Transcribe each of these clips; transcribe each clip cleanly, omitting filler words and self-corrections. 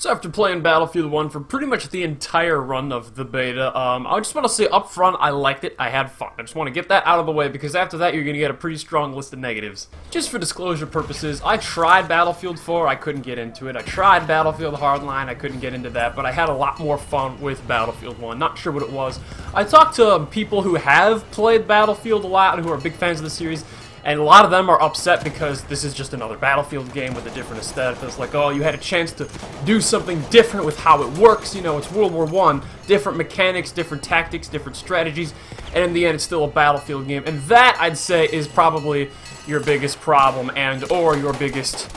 So after playing Battlefield 1 for pretty much the entire run of the beta, I just want to say up front, I liked it, I had fun. I just want to get that out of the way, because after that you're going to get a pretty strong list of negatives. Just for disclosure purposes, I tried Battlefield 4, I couldn't get into it. I tried Battlefield Hardline, I couldn't get into that, but I had a lot more fun with Battlefield 1. Not sure what it was. I talked to people who have played Battlefield a lot and who are big fans of the series, and a lot of them are upset because this is just another Battlefield game with a different aesthetic. It's like, oh, you had a chance to do something different with how it works. You know, it's World War I. Different mechanics, different tactics, different strategies. And in the end, it's still a Battlefield game. And that, I'd say, is probably your biggest problem or your biggest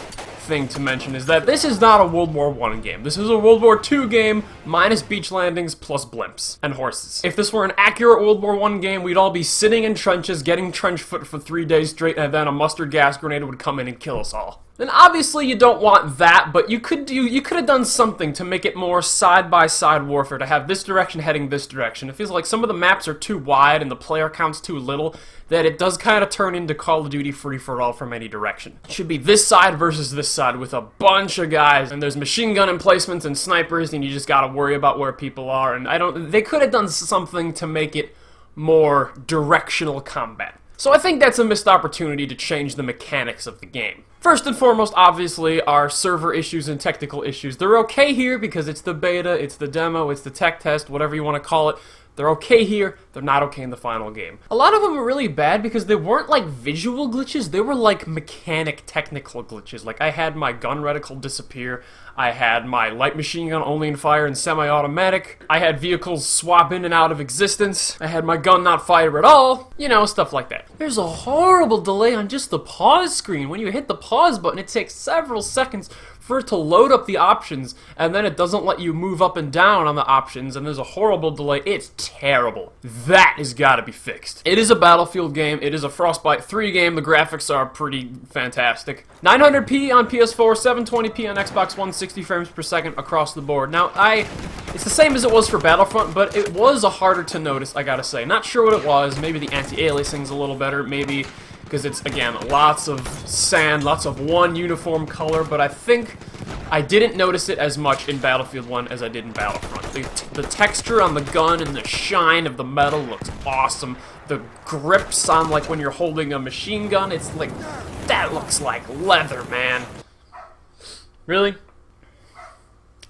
thing to mention, is that this is not a World War I game. This is a World War II game minus beach landings plus blimps and horses. If this were an accurate World War I game, we'd all be sitting in trenches, getting trench foot for 3 days straight, and then a mustard gas grenade would come in and kill us all. And obviously you don't want that, but you could have done something to make it more side-by-side warfare, to have this direction heading this direction. It feels like some of the maps are too wide and the player count's too little, that it does kind of turn into Call of Duty free-for-all from any direction. It should be this side versus this side with a bunch of guys, and there's machine gun emplacements and snipers, and you just gotta worry about where people are, and they could have done something to make it more directional combat. So I think that's a missed opportunity to change the mechanics of the game. First and foremost, obviously, are server issues and technical issues. They're okay here because it's the beta, it's the demo, it's the tech test, whatever you want to call it. They're okay here, they're not okay in the final game. A lot of them are really bad because they weren't like visual glitches, they were like mechanic technical glitches. Like I had my gun reticle disappear, I had my light machine gun only in fire and semi-automatic, I had vehicles swap in and out of existence, I had my gun not fire at all, you know, stuff like that. There's a horrible delay on just the pause screen. When you hit the pause button, it takes several seconds for it to load up the options, and then it doesn't let you move up and down on the options, and there's a horrible delay. It's terrible. That has got to be fixed. It is a Battlefield game. It is a Frostbite 3 game. The graphics are pretty fantastic. 900p on PS4, 720p on Xbox One, 60 frames per second across the board. Now, it's the same as it was for Battlefront, but it was a harder to notice, I gotta say. Not sure what it was. Maybe the anti-aliasing's a little better. Maybe because it's, again, lots of sand, lots of one uniform color, but I think I didn't notice it as much in Battlefield 1 as I did in Battlefront. The texture on the gun and the shine of the metal looks awesome. The grips on, like, when you're holding a machine gun, it's like, that looks like leather, man. Really?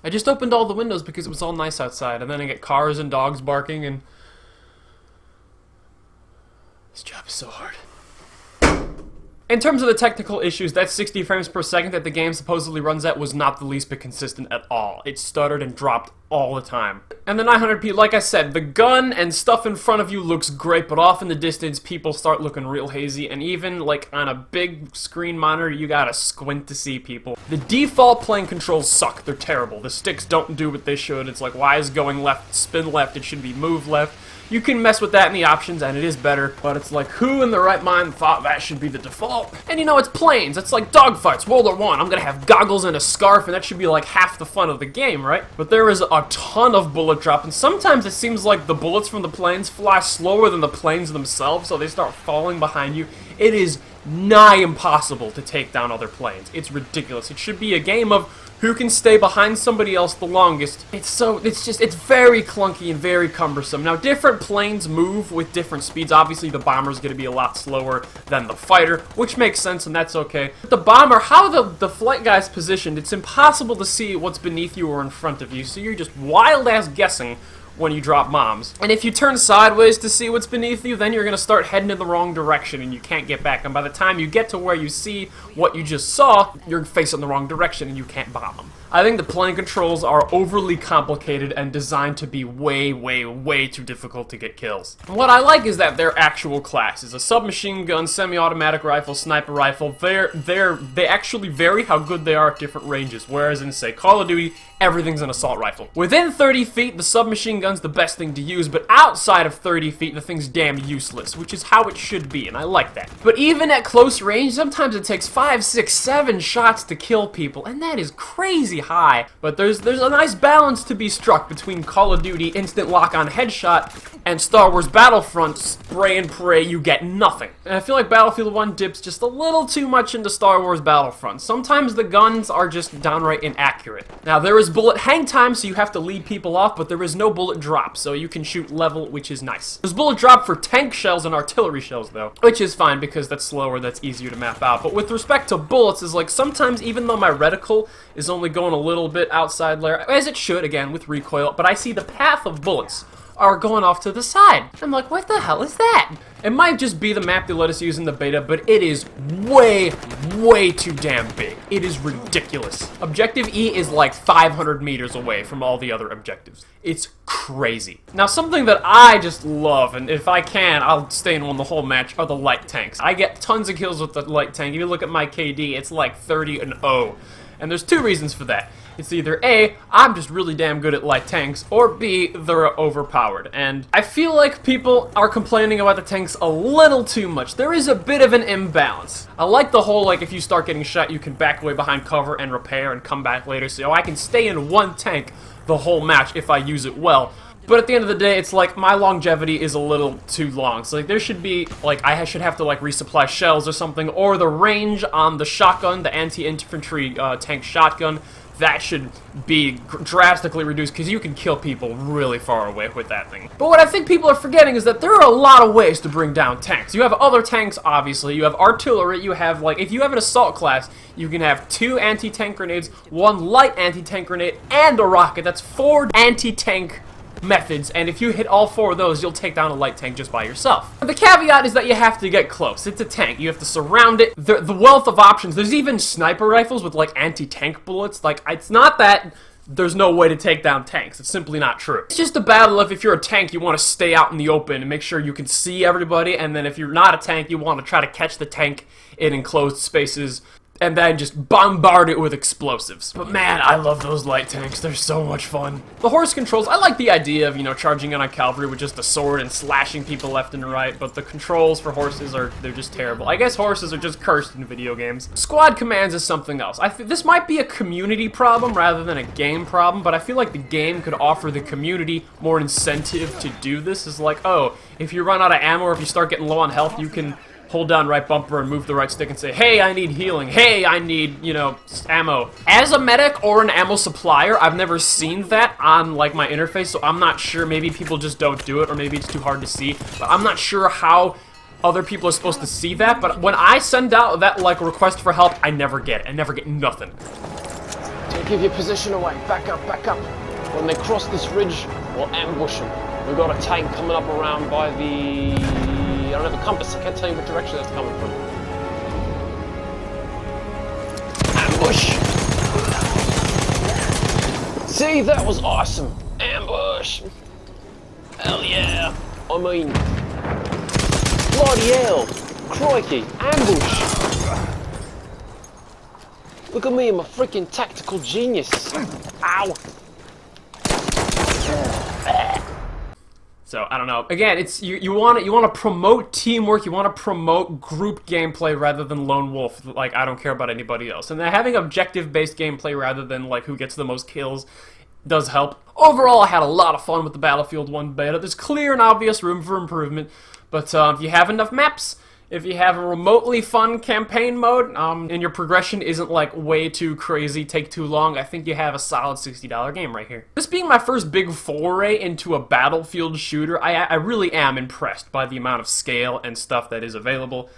I just opened all the windows because it was all nice outside, and then I get cars and dogs barking, and this job is so hard. In terms of the technical issues, that 60 frames per second that the game supposedly runs at was not the least bit consistent at all. It stuttered and dropped all the time. And the 900p, like I said, the gun and stuff in front of you looks great, but off in the distance, people start looking real hazy, and even, like, on a big screen monitor, you gotta squint to see people. The default playing controls suck. They're terrible. The sticks don't do what they should. It's like, why is going left, spin left? It should be move left. You can mess with that in the options, and it is better, but it's like, who in their right mind thought that should be the default? And you know, it's planes. It's like dogfights, World War I. I'm gonna have goggles and a scarf, and that should be like half the fun of the game, right? But there is a ton of bullet drop, and sometimes it seems like the bullets from the planes fly slower than the planes themselves, so they start falling behind you. It is nigh impossible to take down other planes. It's ridiculous. It should be a game of who can stay behind somebody else the longest. It's very clunky and very cumbersome. Now, different planes move with different speeds. Obviously, the bomber's going to be a lot slower than the fighter, which makes sense, and that's okay. But the bomber, how the flight guy's positioned, it's impossible to see what's beneath you or in front of you, so you're just wild-ass guessing when you drop bombs. And if you turn sideways to see what's beneath you, then you're gonna start heading in the wrong direction and you can't get back. And by the time you get to where you see what you just saw, you're facing the wrong direction and you can't bomb them. I think the playing controls are overly complicated and designed to be way, way, way too difficult to get kills. And what I like is that they're actual classes. A submachine gun, semi-automatic rifle, sniper rifle, they actually vary how good they are at different ranges, whereas in, say, Call of Duty, everything's an assault rifle. Within 30 feet, the submachine gun's the best thing to use, but outside of 30 feet, the thing's damn useless, which is how it should be, and I like that. But even at close range, sometimes it takes 5, 6, 7 shots to kill people, and that is crazy crazy high, but there's a nice balance to be struck between Call of Duty instant lock-on headshot and Star Wars Battlefront spray and pray you get nothing. And I feel like Battlefield 1 dips just a little too much into Star Wars Battlefront. Sometimes the guns are just downright inaccurate. Now, there is bullet hang time, so you have to lead people off, but there is no bullet drop, so you can shoot level, which is nice. There's bullet drop for tank shells and artillery shells, though, which is fine because that's slower, that's easier to map out. But with respect to bullets, is like sometimes, even though my reticle is only going a little bit outside layer, as it should, again, with recoil, but I see the path of bullets are going off to the side. I'm like, what the hell is that? It might just be the map they let us use in the beta, but it is way, way too damn big. It is ridiculous. Objective E is like 500 meters away from all the other objectives. It's crazy. Now, something that I just love, and if I can, I'll stay in one the whole match, are the light tanks. I get tons of kills with the light tank. If you look at my KD, it's like 30-0. And there's two reasons for that. It's either A, I'm just really damn good at light tanks, or B, they're overpowered. And I feel like people are complaining about the tanks a little too much. There is a bit of an imbalance. I like the whole, like, if you start getting shot, you can back away behind cover and repair and come back later. So I can stay in one tank the whole match if I use it well. But at the end of the day, it's like my longevity is a little too long. So like there should be, like, I should have to like resupply shells or something, or the range on the shotgun, the anti-infantry tank shotgun, that should be drastically reduced because you can kill people really far away with that thing. But what I think people are forgetting is that there are a lot of ways to bring down tanks. You have other tanks, obviously. You have artillery. You have, like, if you have an assault class, you can have 2 anti-tank grenades, 1 light anti-tank grenade, and a rocket. That's 4 anti-tank methods, and if you hit all 4 of those, you'll take down a light tank just by yourself. But the caveat is that you have to get close. It's a tank. You have to surround it. The wealth of options. There's even sniper rifles with, like, anti-tank bullets. Like, it's not that there's no way to take down tanks. It's simply not true. It's just a battle of if you're a tank, you want to stay out in the open and make sure you can see everybody, and then if you're not a tank, you want to try to catch the tank in enclosed spaces and then just bombard it with explosives. But man, I love those light tanks. They're so much fun. The horse controls, I like the idea of, you know, charging in on cavalry with just a sword and slashing people left and right, but the controls for horses they're just terrible. I guess horses are just cursed in video games. Squad commands is something else. This might be a community problem rather than a game problem, but I feel like the game could offer the community more incentive to do this. Is like, oh, if you run out of ammo or if you start getting low on health, you can hold down right bumper and move the right stick and say, hey, I need healing. Hey, I need, you know, ammo. As a medic or an ammo supplier, I've never seen that on, like, my interface, so I'm not sure. Maybe people just don't do it, or maybe it's too hard to see. But I'm not sure how other people are supposed to see that. But when I send out that, like, request for help, I never get it. I never get nothing. Don't give your position away. Back up, back up. When they cross this ridge, we'll ambush them. We've got a tank coming up around by the... I don't have a compass, I can't tell you what direction that's coming from. Ambush! See, that was awesome! Ambush! Hell yeah! I mean... Bloody hell! Crikey! Ambush! Look at me, I'm a freaking tactical genius! Ow! So, I don't know. Again, it's you want to promote teamwork, you want to promote group gameplay rather than lone wolf. Like, I don't care about anybody else. And then having objective-based gameplay rather than, like, who gets the most kills does help. Overall, I had a lot of fun with the Battlefield 1 beta. There's clear and obvious room for improvement, but if you have enough maps, if you have a remotely fun campaign mode, and your progression isn't, like, way too crazy, take too long, I think you have a solid $60 game right here. This being my first big foray into a Battlefield shooter, I really am impressed by the amount of scale and stuff that is available.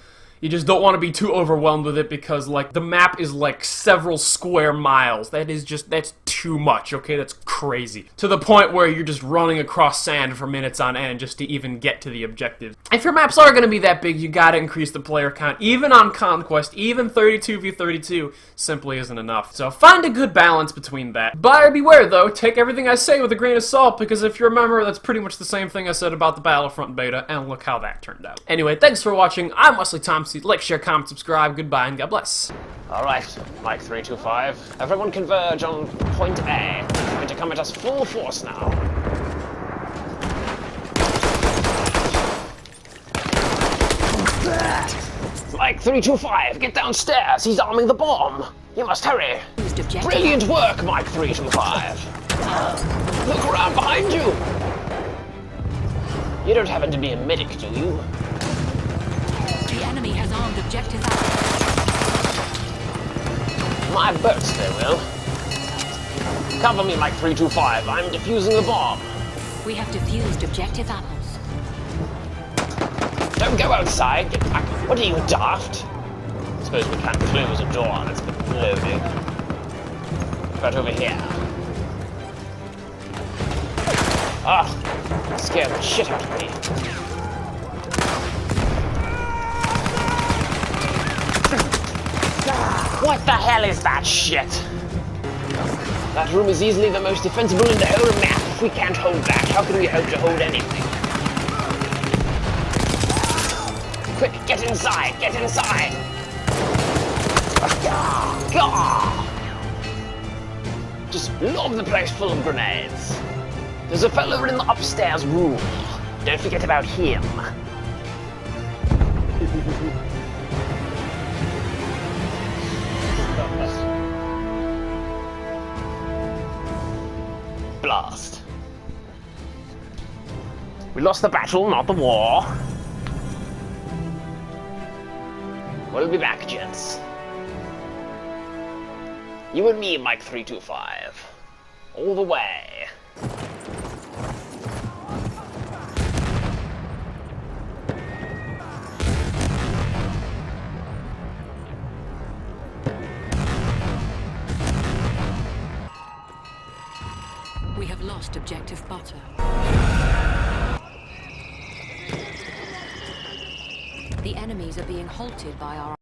You just don't want to be too overwhelmed with it because, like, the map is, like, several square miles. That's too much, okay? That's crazy. To the point where you're just running across sand for minutes on end just to even get to the objectives. If your maps are going to be that big, you gotta increase the player count. Even on Conquest, even 32v32 simply isn't enough. So find a good balance between that. Buyer beware, though. Take everything I say with a grain of salt, because if you remember, that's pretty much the same thing I said about the Battlefront beta, and look how that turned out. Anyway, thanks for watching. I'm Wesley Thompson. Like, share, comment, subscribe. Goodbye, and God bless. Alright, Mike 325. Everyone converge on point A. Going to come at us full force now. Mike 325, get downstairs. He's arming the bomb. You must hurry. fused objective. Brilliant work, Mike 325. Look around behind you. You don't happen to be a medic, do you? The enemy has armed objective apples. My boats, they will. Cover me, Mike 325. I'm defusing the bomb. We have defused objective apples. Don't go outside. Get back. What are you, daft? I suppose we can't close a door on it's been loaded. Right over here. Ah, scared the shit out of me. What the hell is that shit? That room is easily the most defensible in the whole map. If we can't hold that, how can we hope to hold anything? Quick, get inside! Get inside! Gah! Just lob the place full of grenades. There's a fellow in the upstairs room. Don't forget about him. Blast. We lost the battle, not the war. We'll be back, gents. You and me, Mike 325. All the way. We have lost objective butter. The enemies are being halted by our